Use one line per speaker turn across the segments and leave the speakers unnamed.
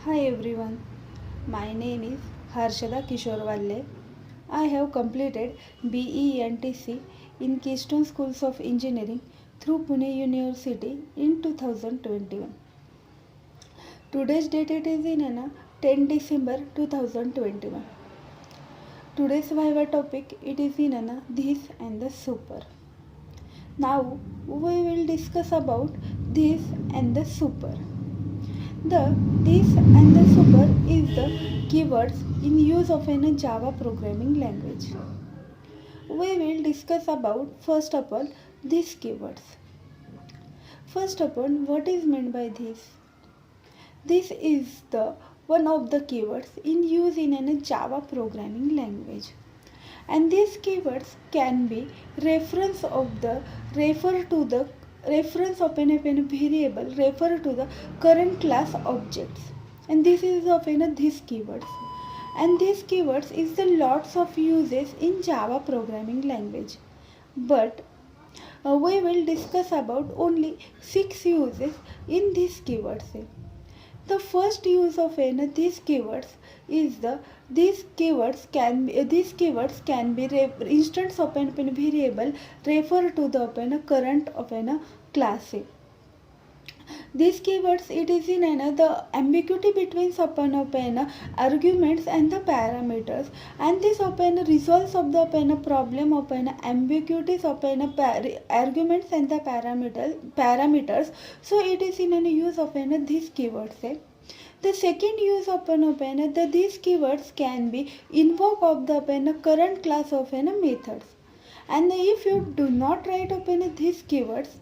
Hi everyone, my name is Harshada Kishore Valle. I have completed BE NTC in Keystone Schools of Engineering through Pune University in 2021. Today's date it is in 10 December 2021. Today's Viva topic it is in this and the super. Now we will discuss about this and the super. The this and the super is the keywords in use of a Java programming language. We will discuss about first of all these keywords. First of all, what is meant by this? This is the one of the keywords in use in a Java programming language. And these keywords can be refer to the reference of an variable refer to the current class objects, and this is of these keywords, and these keywords is the lots of uses in Java programming language, but we will discuss about only 6 uses in these keywords. The first use of these keywords is these keywords can be instance of an variable refer to the current of class. These keywords it is in the ambiguity between arguments and the parameters, and this resolves of the problem of ambiguities of arguments and the parameters. So it is in use of these keywords. The second use of these keywords can be invoke of the current class of methods, and if you do not write these keywords,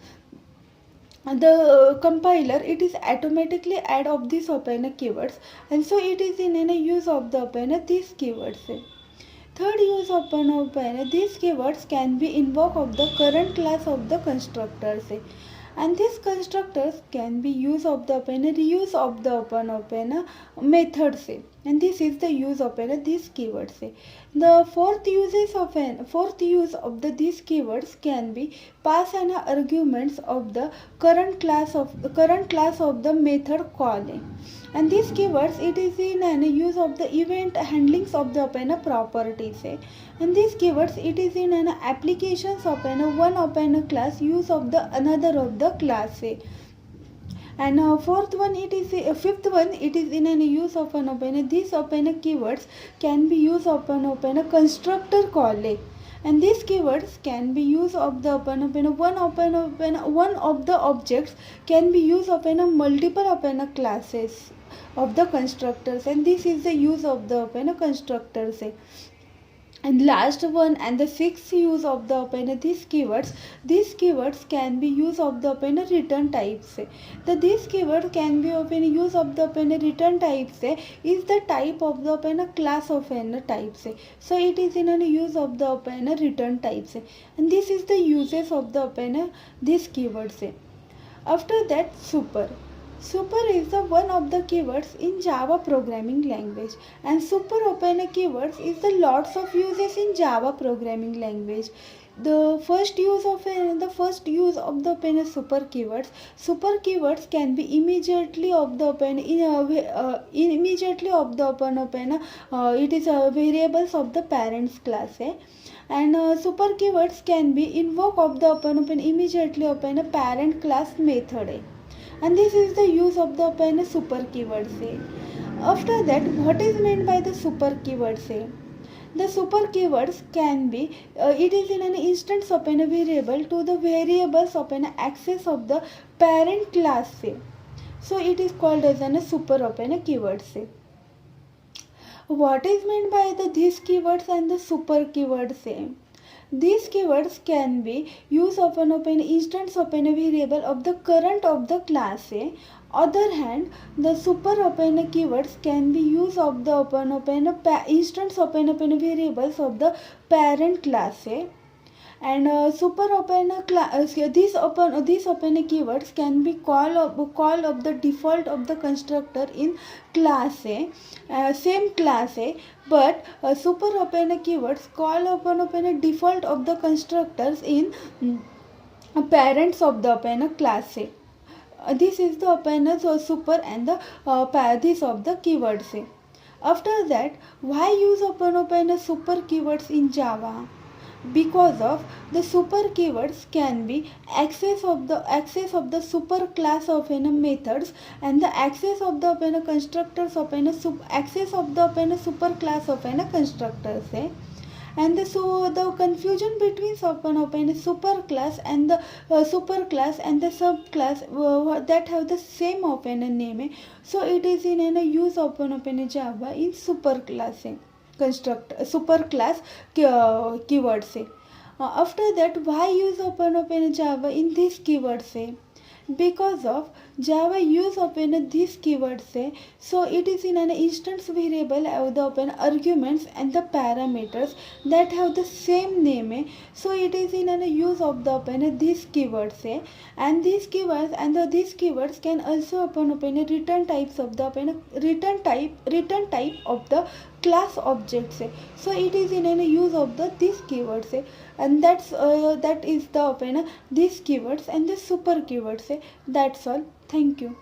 the compiler it is automatically add of these keywords, and so it is in a use of the these keywords. Third use of these keywords can be invoke of the current class of the constructors, and these constructors can be use of the reuse of the methods, and this is the use of these keywords. The fourth use of these keywords can be pass an arguments of the current class of the method calling, and these keywords it is in an use of the event handlings of the properties, and these keywords it is in an applications of one class use of the another of the class. And fifth one it is in an use of these keywords can be used of a constructor calling, and these keywords can be used of the one of the objects can be used of multiple classes of the constructors, and this is the use of the constructors. And last one and the sixth use of the these keywords can be used of the return types. This keyword can be of use of the return types is the type of the class of types, so it is in a use of the return types, and this is the uses of the these keywords. After that, super. Super is the one of the keywords in Java programming language, and super keywords is the lots of uses in Java programming language. The first use of the super keywords. Super keywords can be immediately of the immediately of the it is variables of the parents class. And super keywords can be invoke of the immediately open a parent class method, and this is the use of the super keyword. After that, what is meant by the super keyword? The super keywords can be it is in an instance of a variable to the variables of an access of the parent class. So it is called as a super keyword. What is meant by these keywords and the super keywords? These keywords can be used of an instance of a variable of the current of the class. Other hand, the super keywords can be used of the instance of variables of the parent class. And these keywords can be call of the default of the constructor in class same class, but super keywords call upon a default of the constructors in parents of the class. this is the open so super and the this of the keywords है. After that, why use open super keywords in Java? Because of the super keywords can be access of the super class of methods, and the access of the constructors of access of the super class of constructors है. And so the confusion between super class and the super class and the subclass that have the same name है. So it is in use Java in super class है, construct super class keywords है. After that, why use Java in this keywords है? Because of Java use these keywords say, so it is in an instance variable of the arguments and the parameters that have the same name, so it is in an use of the these keywords say. And these keywords can also return types of the return type of the class objects है. So it is in a use of the these keywords है. And that is the these keywords and the super keywords है. That's all. Thank you.